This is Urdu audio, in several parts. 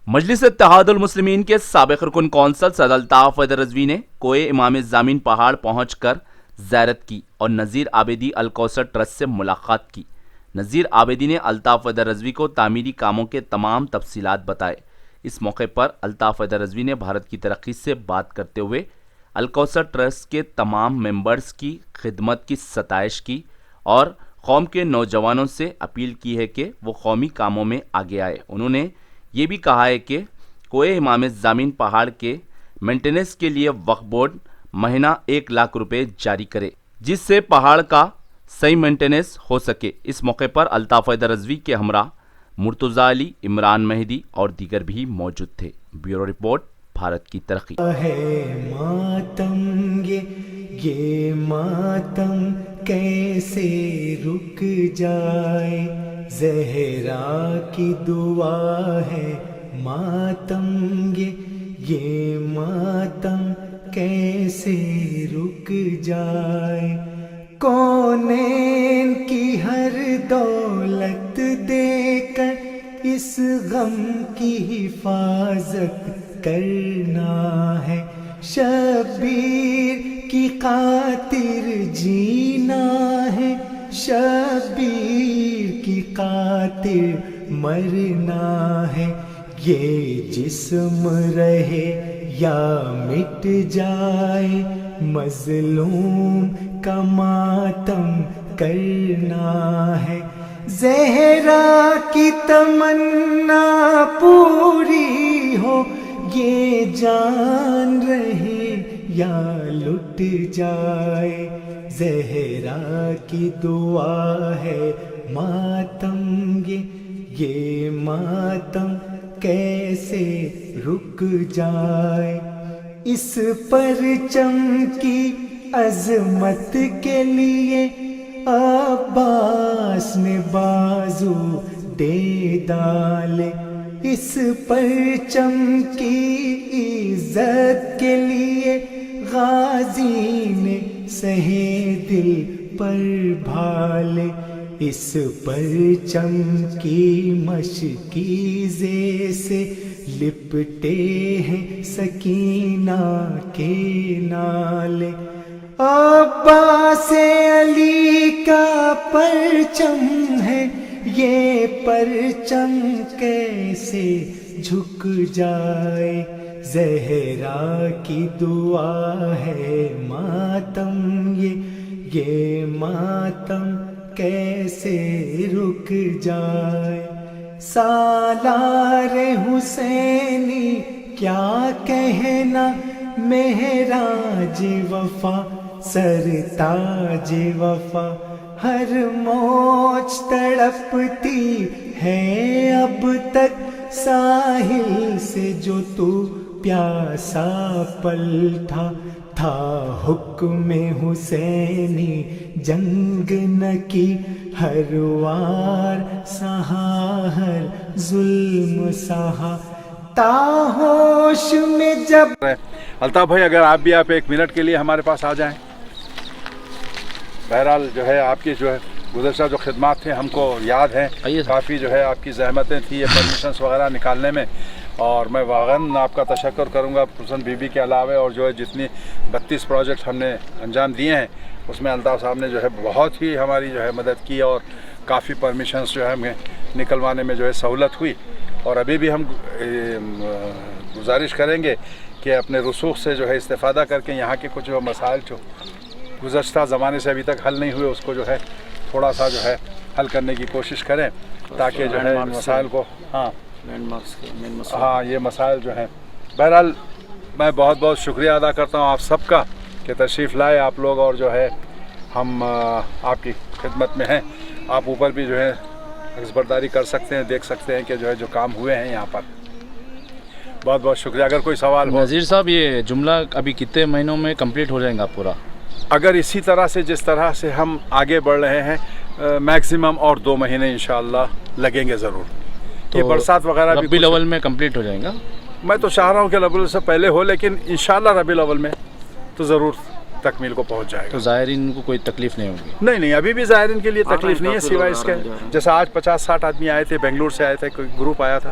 مجلس اتحاد المسلمین کے سابق رکن کونسل سید الطاف حیدر رضوی نے کوئے امام زامین پہاڑ پہنچ کر زیارت کی اور نذیر آبیدی الکوثر ٹرسٹ سے ملاقات کی۔ نذیر آبیدی نے الطاف حیدر رضوی کو تعمیری کاموں کے تمام تفصیلات بتائے۔ اس موقع پر الطاف حیدر رضوی نے بھارت کی ترقی سے بات کرتے ہوئے الکوثر ٹرسٹ کے تمام ممبرز کی خدمت کی ستائش کی اور قوم کے نوجوانوں سے اپیل کی ہے کہ وہ قومی کاموں میں آگے آئے۔ انہوں نے یہ بھی کہا ہے کہ کوئے امام زامین پہاڑ کے مینٹیننس کے لیے وقف بورڈ مہینہ 1 لاکھ روپے جاری کرے جس سے پہاڑ کا صحیح مینٹیننس ہو سکے۔ اس موقع پر الطاف حیدر رضوی کے ہمراہ مرتضی علی، عمران مہدی اور دیگر بھی موجود تھے۔ بیورو رپورٹ، بھارت کی ترقی۔ ہے ماتم یہ ماتم کیسے رک جائے، زہرا کی دعا ہے ماتم یہ ماتم کیسے رک جائے، کونین کی ہر دولت دے کر اس غم کی حفاظت کرنا ہے، شبیر کی خاطر جینا ہے، شبیر کی خاطر مرنا ہے، یہ جسم رہے یا مٹ جائے، مظلوم کا ماتم کرنا ہے، زہرا کی تمنا پوری ہو، یہ جان رہے یا لٹ جائے، زہرا کی دعا ہے ماتم یہ ماتم کیسے رک جائے، اس پرچم کی عظمت کے لیے عباس نے بازو دے ڈالے، اس پرچم کی عزت کے لیے غازی نے سہے دل پر بھالے، اس پرچم کی مشکیزے سے لپٹے ہیں سکینہ کے نالے، عباس علی کا پرچم ہے یہ پرچم کیسے جھک جائے، زہرا کی دعا ہے ماتم یہ ماتم کیسے رک جائے، سالار حسینی کیا کہنا، مہراج وفا سرتاج وفا، ہر موج تڑپتی ہے اب تک ساحل سے جو تو پیاسا پلٹا تھا، حکم حسینی جنگ نہ کی، ہر وار سہا ہر ظلم سہا، تاہوش میں جب۔ الطاف بھائی، اگر آپ بھی 1 منٹ کے لیے ہمارے پاس آ جائیں۔ بہرحال جو ہے آپ کی جو ہے گزشتہ جو خدمات تھے ہم کو یاد ہیں، کافی جو ہے آپ کی زحمتیں تھیں یہ پرمیشنز وغیرہ نکالنے میں، اور میں واقعاً آپ کا تشکر کروں گا پرسن بی بی کے علاوہ، اور جو ہے جتنی 32 پروجیکٹ ہم نے انجام دیے ہیں اس میں الطاف صاحب نے جو ہے بہت ہی ہماری جو ہے مدد کی، اور کافی پرمیشنز جو ہے ہمیں نکلوانے میں جو ہے سہولت ہوئی، اور ابھی بھی ہم گزارش کریں گے کہ اپنے رسوخ سے جو ہے استفادہ کر کے یہاں کے کچھ جو مسائل جو گزشتہ زمانے سے ابھی تک حل نہیں ہوئے اس کو جو ہے تھوڑا سا جو ہے حل کرنے کی کوشش کریں، تاکہ جو ہے مسائل کو یہ مسائل جو ہیں۔ بہرحال میں بہت بہت شکریہ ادا کرتا ہوں آپ سب کا کہ تشریف لائے آپ لوگ، اور جو ہے ہم آپ کی خدمت میں ہیں، آپ اوپر بھی جو ہے خبرداری کر سکتے ہیں، دیکھ سکتے ہیں کہ جو ہے جو کام ہوئے ہیں یہاں پر۔ بہت بہت شکریہ۔ اگر کوئی سوال ہو۔ نذیر صاحب، یہ جملہ ابھی کتنے مہینوں میں کمپلیٹ ہو جائے گا پورا؟ اگر اسی طرح سے جس طرح سے ہم آگے بڑھ رہے ہیں میکسیمم اور 2 مہینے انشاءاللہ لگیں گے ضرور۔ یہ برسات وغیرہ بھی ربیع الاول میں کمپلیٹ ہو جائے گا؟ میں تو چاہ رہا ہوں کہ ربیع الاول سے پہلے ہو، لیکن انشاءاللہ ربیع الاول میں تو ضرور تکمیل کو پہنچ جائے گا. تو زائرین کو کوئی تکلیف نہیں ہوگی؟ نہیں ابھی بھی زائرین کے لیے تکلیف نہیں ہے سوائے اس کے جیسا آج 50-60 آدمی آئے تھے بنگلور سے آئے تھے, کوئی گروپ آیا تھا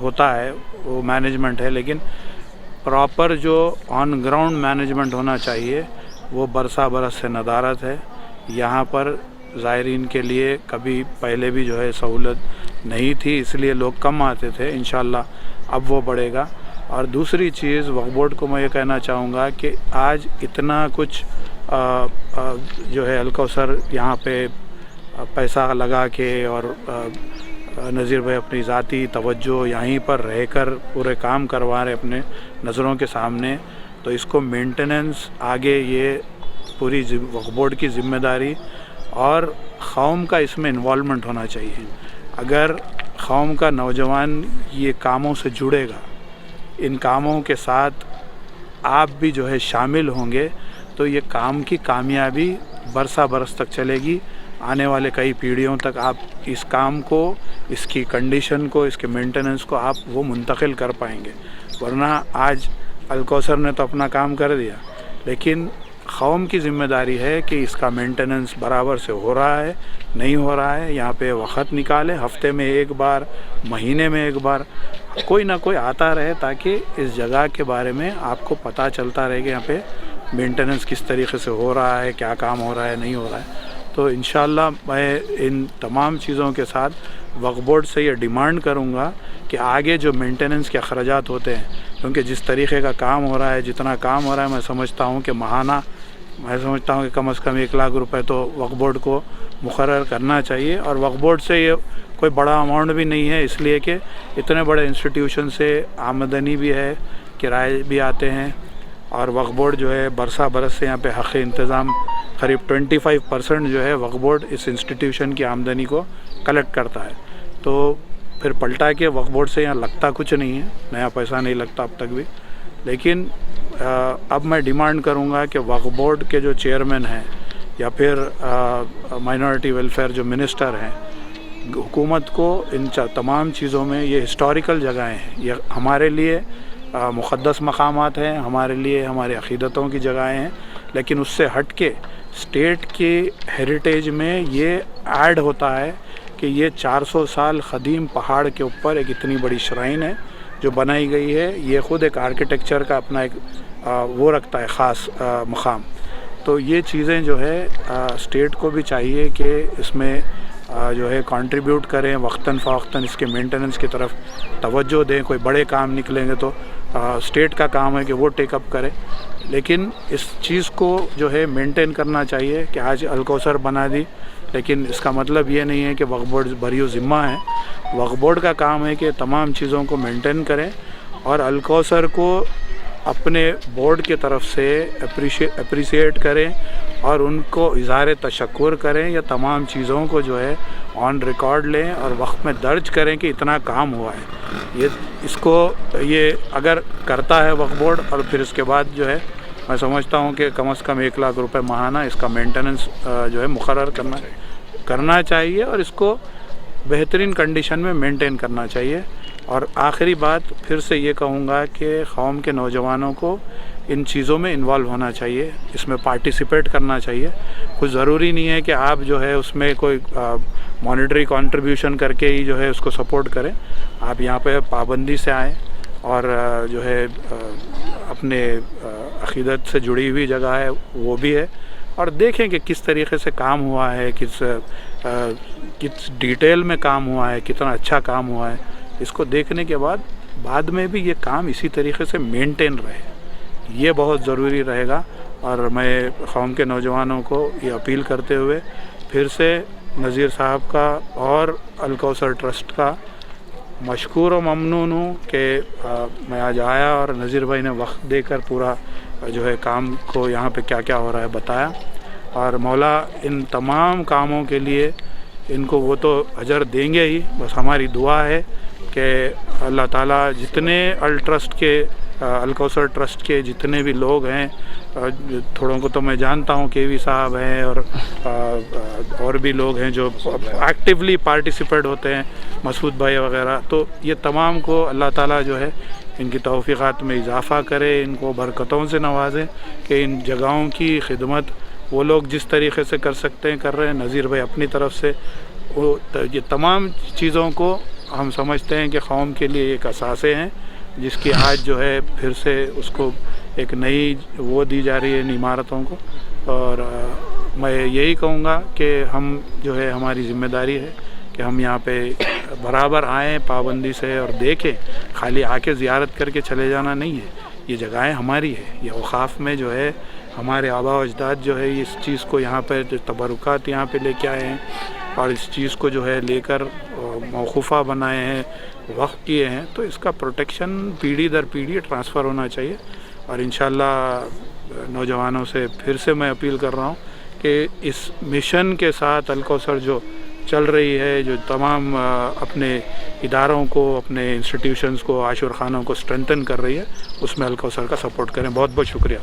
ہوتا ہے وہ مینجمنٹ ہے، لیکن پراپر جو آن گراؤنڈ مینجمنٹ ہونا چاہیے وہ برسا برس سے ندارت ہے۔ یہاں پر زائرین کے لیے کبھی پہلے بھی جو ہے سہولت نہیں تھی، اس لیے لوگ کم آتے تھے، انشاءاللہ اب وہ بڑھے گا۔ اور دوسری چیز وقف بورڈ کو میں یہ کہنا چاہوں گا کہ آج اتنا کچھ جو ہے الکوثر یہاں پہ پیسہ لگا کے اور نذیر بھائی اپنی ذاتی توجہ یہیں پر رہ کر پورے کام کروا رہے اپنے نظروں کے سامنے، تو اس کو مینٹیننس آگے یہ پوری وقف بورڈ کی ذمہ داری اور قوم کا اس میں انوالومنٹ ہونا چاہیے۔ اگر قوم کا نوجوان یہ کاموں سے جڑے گا، ان کاموں کے ساتھ آپ بھی جو ہے شامل ہوں گے، تو یہ کام کی کامیابی برسا برس تک چلے گی۔ آنے والے کئی پیڑھیوں تک آپ اس کام کو، اس کی کنڈیشن کو، اس کے مینٹیننس کو آپ وہ منتقل کر پائیں گے۔ ورنہ آج الکوثر نے تو اپنا کام کر دیا، لیکن قوم کی ذمہ داری ہے کہ اس کا مینٹیننس برابر سے ہو رہا ہے نہیں ہو رہا ہے۔ یہاں پہ وقت نکالے، ہفتے میں ایک بار، مہینے میں ایک بار کوئی نہ کوئی آتا رہے، تاکہ اس جگہ کے بارے میں آپ کو پتہ چلتا رہے کہ یہاں پہ مینٹیننس کس طریقے سے ہو رہا ہے، کیا کام ہو رہا ہے نہیں ہو رہا ہے۔ تو انشاءاللہ میں ان تمام چیزوں کے ساتھ وقف بورڈ سے یہ ڈیمانڈ کروں گا کہ آگے جو مینٹیننس کے اخراجات ہوتے ہیں، کیونکہ جس طریقے کا کام ہو رہا ہے، جتنا کام ہو رہا ہے، میں سمجھتا ہوں کہ ماہانہ میں سمجھتا ہوں کہ کم از کم 1 لاکھ روپے تو وقف بورڈ کو مقرر کرنا چاہیے۔ اور وقف بورڈ سے یہ کوئی بڑا اماؤنٹ بھی نہیں ہے، اس لیے کہ اتنے بڑے انسٹیٹیوشن سے آمدنی بھی ہے، کرائے بھی آتے ہیں، اور وقف بورڈ جو ہے برسا برس سے یہاں پہ حق انتظام قریب 25% جو ہے وقف بورڈ اس انسٹیٹیوشن کی آمدنی کو کلیکٹ کرتا ہے۔ تو پھر پلٹا کے وقف بورڈ سے یہاں لگتا کچھ نہیں ہے، نیا پیسہ نہیں لگتا اب تک بھی۔ لیکن اب میں ڈیمانڈ کروں گا کہ وقف بورڈ کے جو چیئرمین ہیں یا پھر مائنورٹی ویلفیئر جو منسٹر ہیں، حکومت کو ان تمام چیزوں میں، یہ ہسٹوریکل جگہیں ہیں، یہ ہمارے لیے مقدس مقامات ہیں، ہمارے لیے ہمارے عقیدتوں کی جگہیں ہیں، لیکن اس سے ہٹ کے اسٹیٹ کی ہیریٹیج میں یہ ایڈ ہوتا ہے کہ یہ 400 سال قدیم پہاڑ کے اوپر ایک اتنی بڑی شرائن ہے جو بنائی گئی ہے۔ یہ خود ایک آرکیٹیکچر کا اپنا ایک وہ رکھتا ہے خاص مقام۔ تو یہ چیزیں جو ہے اسٹیٹ کو بھی چاہیے کہ اس میں جو ہے کنٹریبیوٹ کریں، وقتاً فوقتاً اس کے مینٹیننس کی طرف توجہ دیں۔ کوئی بڑے کام نکلیں گے تو اسٹیٹ کا کام ہے کہ وہ ٹیک اپ کرے، لیکن اس چیز کو جو ہے مینٹین کرنا چاہیے کہ آج الکوثر بنا دی، لیکن اس کا مطلب یہ نہیں ہے کہ وقف بورڈ بری و ذمہ ہے۔ وقف بورڈ کا کام ہے کہ تمام چیزوں کو مینٹین کریں اور الکوثر کو اپنے بورڈ کی طرف سے اپریشیٹ کریں اور ان کو اظہار تشکر کریں، یا تمام چیزوں کو جو ہے آن ریکارڈ لیں اور وقت میں درج کریں کہ اتنا کام ہوا ہے۔ اس کو یہ اگر کرتا ہے وقف بورڈ، اور پھر اس کے بعد جو ہے میں سمجھتا ہوں کہ کم از کم 1 لاکھ روپے ماہانہ اس کا مینٹیننس جو ہے مقرر کرنا چاہیے اور اس کو بہترین کنڈیشن میں مینٹین کرنا چاہیے۔ اور آخری بات پھر سے یہ کہوں گا کہ قوم کے نوجوانوں کو ان چیزوں میں انوالو ہونا چاہیے، اس میں پارٹیسپیٹ کرنا چاہیے۔ کچھ ضروری نہیں ہے کہ آپ جو ہے اس میں کوئی مانیٹری کنٹریبیوشن کر کے ہی جو ہے اس کو سپورٹ کریں۔ آپ یہاں پہ پابندی سے آئیں اور جو ہے اپنے عقیدت سے جڑی ہوئی جگہ ہے وہ بھی ہے، اور دیکھیں کہ کس طریقے سے کام ہوا ہے، کس ڈیٹیل میں کام ہوا ہے، کتنا اچھا کام ہوا ہے۔ اس کو دیکھنے کے بعد میں بھی یہ کام اسی طریقے سے مینٹین رہے، یہ بہت ضروری رہے گا۔ اور میں قوم کے نوجوانوں کو یہ اپیل کرتے ہوئے پھر سے نذیر صاحب کا اور الکوثر ٹرسٹ کا مشکور و ممنون ہوں کہ میں آج آیا اور نذیر بھائی نے وقت دے کر پورا جو ہے کام کو یہاں پہ کیا کیا ہو رہا ہے بتایا، اور مولا ان تمام کاموں کے لیے ان کو وہ تو اجر دیں گے ہی، بس ہماری دعا ہے کہ اللہ تعالیٰ جتنے الکوثر ٹرسٹ کے جتنے بھی لوگ ہیں، تھوڑوں کو تو میں جانتا ہوں، کے وی صاحب ہیں اور بھی لوگ ہیں جو ایکٹیولی پارٹیسپیٹ ہوتے ہیں، مسعود بھائی وغیرہ، تو یہ تمام کو اللہ تعالیٰ جو ہے ان کی توفیقات میں اضافہ کرے، ان کو برکتوں سے نوازے کہ ان جگہوں کی خدمت وہ لوگ جس طریقے سے کر سکتے ہیں کر رہے ہیں۔ نذیر بھائی اپنی طرف سے وہ یہ تمام چیزوں کو ہم سمجھتے ہیں کہ قوم کے لیے ایک اثاثے ہیں جس کی آج جو ہے پھر سے اس کو ایک نئی وہ دی جا رہی ہے ان عمارتوں کو. اور میں یہی کہوں گا کہ ہم جو ہے ہماری ذمہ داری ہے کہ ہم یہاں پہ برابر آئیں پابندی سے اور دیکھیں. خالی آ کے زیارت کر کے چلے جانا نہیں ہے. یہ جگہیں ہماری ہے. یہ اوقاف میں جو ہے ہمارے آباء و اجداد جو ہے اس چیز کو یہاں پہ تبرکات یہاں پہ لے کے آئے ہیں اور اس چیز کو جو ہے لے کر موقوفہ بنائے ہیں, وقف کیے ہیں. تو اس کا پروٹیکشن پیڑھی در پیڑھی ٹرانسفر ہونا چاہیے. اور انشاءاللہ نوجوانوں سے پھر سے میں اپیل کر رہا ہوں کہ اس مشن کے ساتھ الکوثر جو چل رہی ہے, جو تمام اپنے اداروں کو, اپنے انسٹیٹیوشنز کو, عاشور خانوں کو اسٹرینتھن کر رہی ہے, اس میں الکوثر کا سپورٹ کریں. بہت بہت شکریہ.